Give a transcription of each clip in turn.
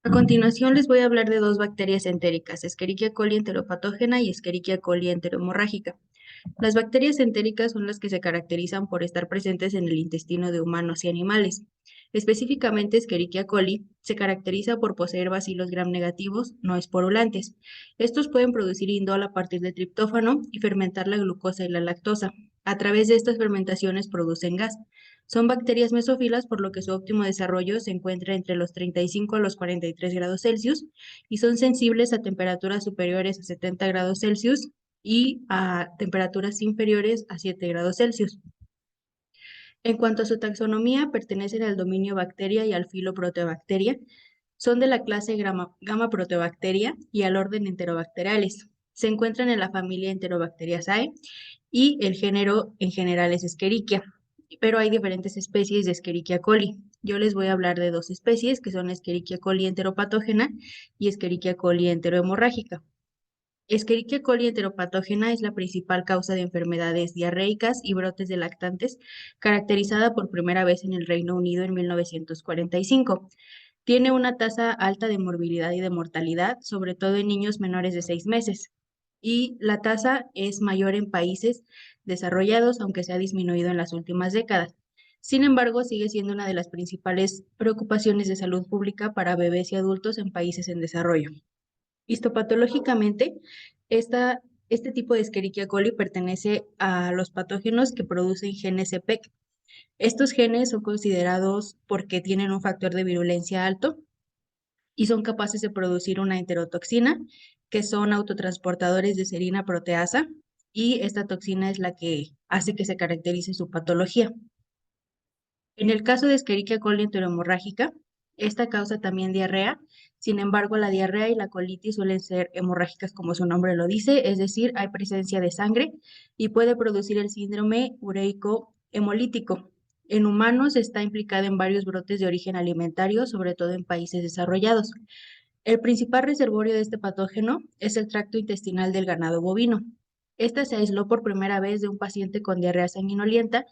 A continuación les voy a hablar de dos bacterias entéricas, Escherichia coli enteropatógena y Escherichia coli enterohemorrágica. Las bacterias entéricas son las que se caracterizan por estar presentes en el intestino de humanos y animales. Específicamente, Escherichia coli se caracteriza por poseer bacilos gram negativos no esporulantes. Estos pueden producir indol a partir de triptófano y fermentar la glucosa y la lactosa. A través de estas fermentaciones producen gas. Son bacterias mesófilas, por lo que su óptimo desarrollo se encuentra entre los 35 a los 43 grados Celsius y son sensibles a temperaturas superiores a 70 grados Celsius y a temperaturas inferiores a 7 grados Celsius. En cuanto a su taxonomía, pertenecen al dominio bacteria y al filo proteobacteria. Son de la clase Gamma Proteobacteria y al orden Enterobacteriales. Se encuentran en la familia Enterobacteriaceae y el género en general es Escherichia, pero hay diferentes especies de Escherichia coli. Yo les voy a hablar de dos especies que son Escherichia coli enteropatógena y Escherichia coli enterohemorrágica. Escherichia coli enteropatógena es la principal causa de enfermedades diarreicas y brotes de lactantes, caracterizada por primera vez en el Reino Unido en 1945. Tiene una tasa alta de morbilidad y de mortalidad, sobre todo en niños menores de 6 meses. Y la tasa es mayor en países desarrollados, aunque se ha disminuido en las últimas décadas. Sin embargo, sigue siendo una de las principales preocupaciones de salud pública para bebés y adultos en países en desarrollo. Histopatológicamente, este tipo de Escherichia coli pertenece a los patógenos que producen genes EPEC. Estos genes son considerados porque tienen un factor de virulencia alto y son capaces de producir una enterotoxina, que son autotransportadores de serina proteasa, y esta toxina es la que hace que se caracterice su patología. En el caso de Escherichia coli enterohemorrágica, esta causa también diarrea. Sin embargo, la diarrea y la colitis suelen ser hemorrágicas como su nombre lo dice, es decir, hay presencia de sangre y puede producir el síndrome ureico hemolítico. En humanos está implicada en varios brotes de origen alimentario, sobre todo en países desarrollados. El principal reservorio de este patógeno es el tracto intestinal del ganado bovino. Esta se aisló por primera vez de un paciente con diarrea sanguinolenta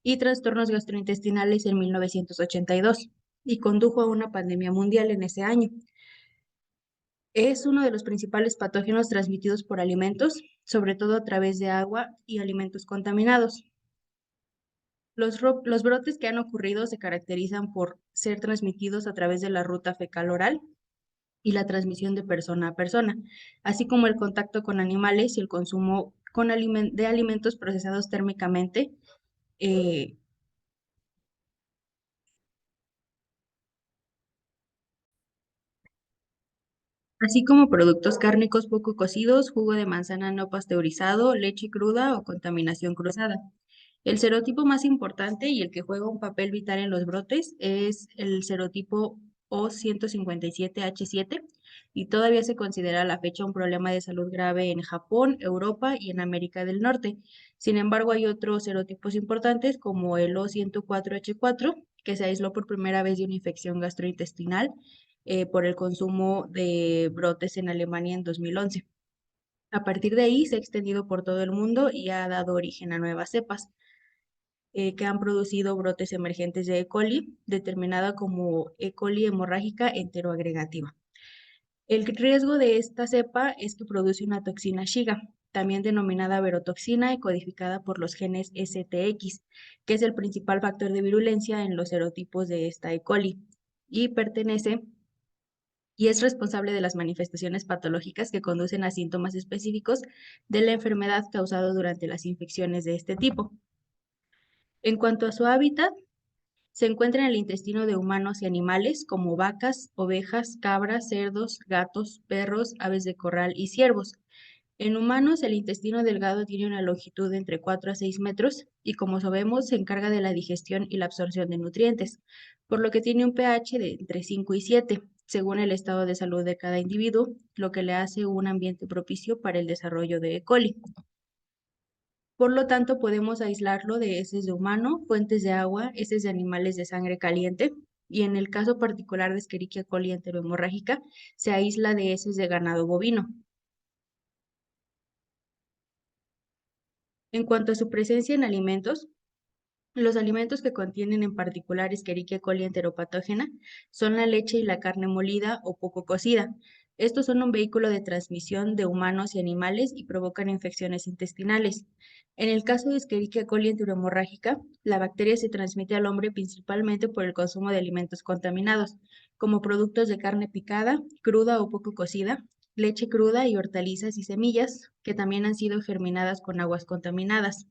y trastornos gastrointestinales en 1982 y condujo a una pandemia mundial en ese año. Es uno de los principales patógenos transmitidos por alimentos, sobre todo a través de agua y alimentos contaminados. Los brotes que han ocurrido se caracterizan por ser transmitidos a través de la ruta fecal oral y la transmisión de persona a persona, así como el contacto con animales y el consumo de alimentos procesados térmicamente, eh, así como productos cárnicos poco cocidos, jugo de manzana no pasteurizado, leche cruda o contaminación cruzada. El serotipo más importante y el que juega un papel vital en los brotes es el serotipo O157H7 y todavía se considera a la fecha un problema de salud grave en Japón, Europa y en América del Norte. Sin embargo, hay otros serotipos importantes como el O104H4, que se aisló por primera vez de una infección gastrointestinal por el consumo de brotes en Alemania en 2011. A partir de ahí se ha extendido por todo el mundo y ha dado origen a nuevas cepas que han producido brotes emergentes de E. coli, determinada como E. coli hemorrágica enteroagregativa. El riesgo de esta cepa es que produce una toxina Shiga, también denominada verotoxina y codificada por los genes STX, que es el principal factor de virulencia en los serotipos de esta E. coli y pertenece y es responsable de las manifestaciones patológicas que conducen a síntomas específicos de la enfermedad causada durante las infecciones de este tipo. En cuanto a su hábitat, se encuentra en el intestino de humanos y animales como vacas, ovejas, cabras, cerdos, gatos, perros, aves de corral y ciervos. En humanos, el intestino delgado tiene una longitud de entre 4 a 6 metros y, como sabemos, se encarga de la digestión y la absorción de nutrientes, por lo que tiene un pH de entre 5 y 7, según el estado de salud de cada individuo, lo que le hace un ambiente propicio para el desarrollo de E. coli. Por lo tanto, podemos aislarlo de heces de humano, fuentes de agua, heces de animales de sangre caliente, y en el caso particular de Escherichia coli enterohemorrágica, se aísla de heces de ganado bovino. En cuanto a su presencia en alimentos, Los alimentos que contienen en particular Escherichia coli enteropatógena son la leche y la carne molida o poco cocida. Estos son un vehículo de transmisión de humanos y animales y provocan infecciones intestinales. En el caso de Escherichia coli enterohemorrágica, la bacteria se transmite al hombre principalmente por el consumo de alimentos contaminados, como productos de carne picada, cruda o poco cocida, leche cruda y hortalizas y semillas, que también han sido germinadas con aguas contaminadas.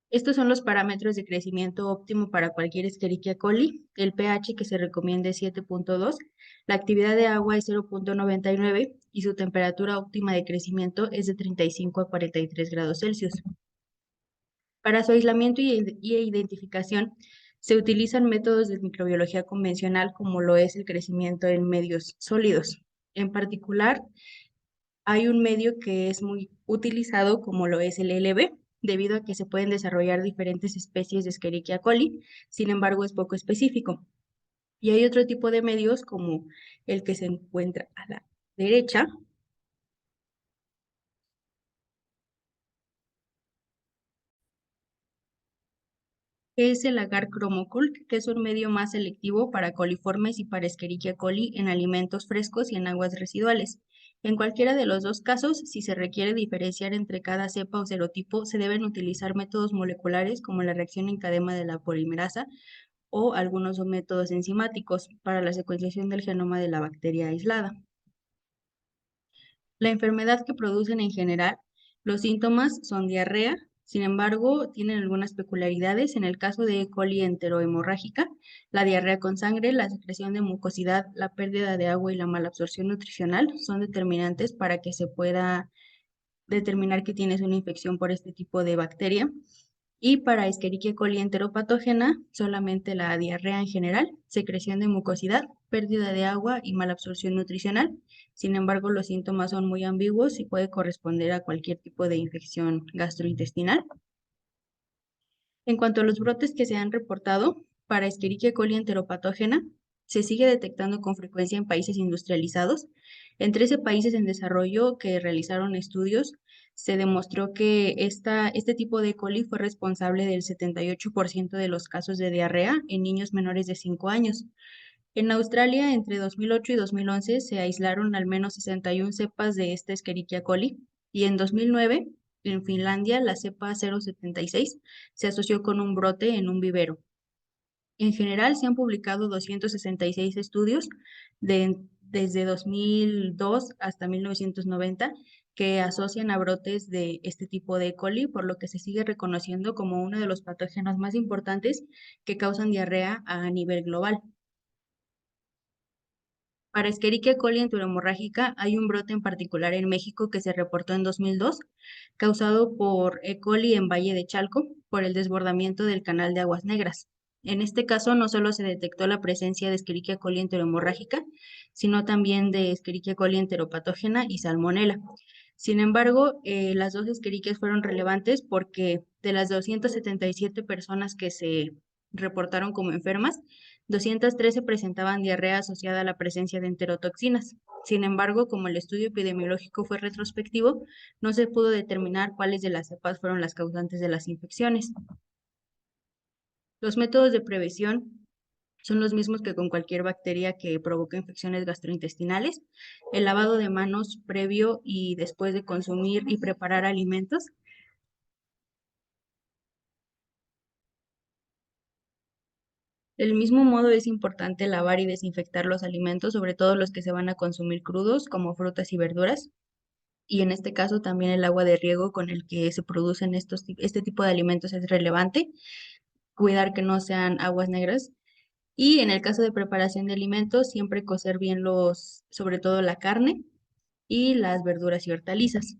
Estos son los parámetros de crecimiento óptimo para cualquier Escherichia coli. El pH que se recomienda es 7.2, la actividad de agua es 0.99 y su temperatura óptima de crecimiento es de 35 a 43 grados Celsius. Para su aislamiento y identificación se utilizan métodos de microbiología convencional como lo es el crecimiento en medios sólidos. En particular, hay un medio que es muy utilizado como lo es el LB, debido a que se pueden desarrollar diferentes especies de Escherichia coli, sin embargo es poco específico. Y hay otro tipo de medios como el que se encuentra a la derecha, que es el agar Chromocult, que es un medio más selectivo para coliformes y para Escherichia coli en alimentos frescos y en aguas residuales. En cualquiera de los dos casos, si se requiere diferenciar entre cada cepa o serotipo, se deben utilizar métodos moleculares como la reacción en cadena de la polimerasa o algunos métodos enzimáticos para la secuenciación del genoma de la bacteria aislada. La enfermedad que producen en general, los síntomas son diarrea, sin embargo, tienen algunas peculiaridades. En el caso de E. coli enterohemorrágica, la diarrea con sangre, la secreción de mucosidad, la pérdida de agua y la malabsorción nutricional son determinantes para que se pueda determinar que tienes una infección por este tipo de bacteria. Y para Escherichia coli enteropatógena, solamente la diarrea en general, secreción de mucosidad, pérdida de agua y malabsorción nutricional. Sin embargo, los síntomas son muy ambiguos y puede corresponder a cualquier tipo de infección gastrointestinal. En cuanto a los brotes que se han reportado, para Escherichia coli enteropatógena, se sigue detectando con frecuencia en países industrializados. En 13 países en desarrollo que realizaron estudios, se demostró que este tipo de E. coli fue responsable del 78% de los casos de diarrea en niños menores de 5 años. En Australia, entre 2008 y 2011, se aislaron al menos 61 cepas de esta Escherichia coli y en 2009, en Finlandia, la cepa 076 se asoció con un brote en un vivero. En general, se han publicado 266 estudios desde 2002 hasta 1990 que asocian a brotes de este tipo de E. coli, por lo que se sigue reconociendo como uno de los patógenos más importantes que causan diarrea a nivel global. Para Escherichia coli enterohemorrágica hay un brote en particular en México que se reportó en 2002, causado por E. coli en Valle de Chalco por el desbordamiento del canal de aguas negras. En este caso no solo se detectó la presencia de Escherichia coli enterohemorrágica, sino también de Escherichia coli enteropatógena y Salmonella. Sin embargo, las dos Escherichias fueron relevantes porque de las 277 personas que se reportaron como enfermas, 213 presentaban diarrea asociada a la presencia de enterotoxinas. Sin embargo, como el estudio epidemiológico fue retrospectivo, no se pudo determinar cuáles de las cepas fueron las causantes de las infecciones. Los métodos de prevención son los mismos que con cualquier bacteria que provoque infecciones gastrointestinales. El lavado de manos previo y después de consumir y preparar alimentos. Del mismo modo es importante lavar y desinfectar los alimentos, sobre todo los que se van a consumir crudos, como frutas y verduras. Y en este caso también el agua de riego con el que se producen este tipo de alimentos es relevante. Cuidar que no sean aguas negras. Y en el caso de preparación de alimentos, siempre cocer bien sobre todo la carne y las verduras y hortalizas.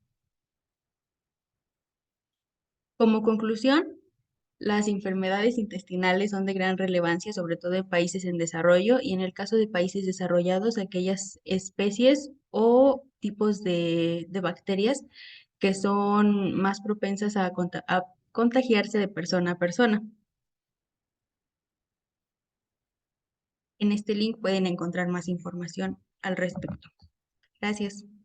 Como conclusión, las enfermedades intestinales son de gran relevancia, sobre todo en países en desarrollo y en el caso de países desarrollados, aquellas especies o tipos de bacterias que son más propensas a contagiarse de persona a persona. En este link pueden encontrar más información al respecto. Gracias.